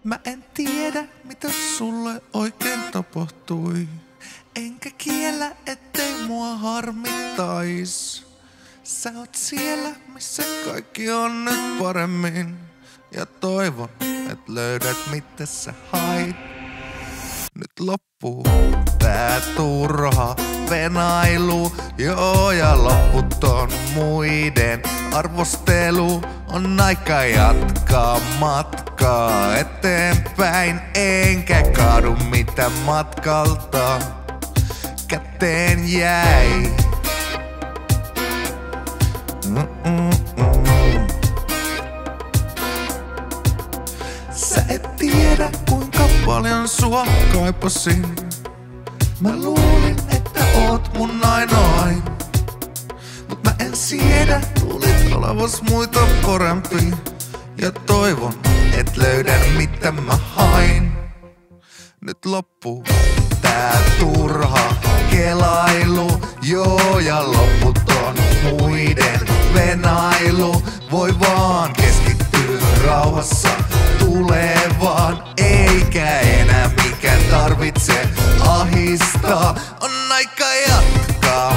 Mä en tiedä, mitä sulle oikein tapahtui. Enkä kiellä, ettei mua harmittais. Sä oot siellä, missä kaikki on nyt paremmin. Ja toivon, et löydät mitä sä hait. Nyt loppuu tää turha venailu, joo, ja lopputon muiden arvostelu. On aika jatkaa matkaa eteenpäin, enkä kaadu mitä matkalta käteen jäi. Sä et tiedä kuinka paljon sua kaipasin. Mä luulin, että oot mun ainoain. Mut mä en siedä, luulit olevas muita parempi. Ja toivon, et löydän mitä mä hain. Nyt loppuu tää turha kelailu, joo, ja lopputon muiden venailu. Voi vaan keskittyä rauhassa tulevaan, eikä enää mikä tarvitse ahistaa. On aika jatkaa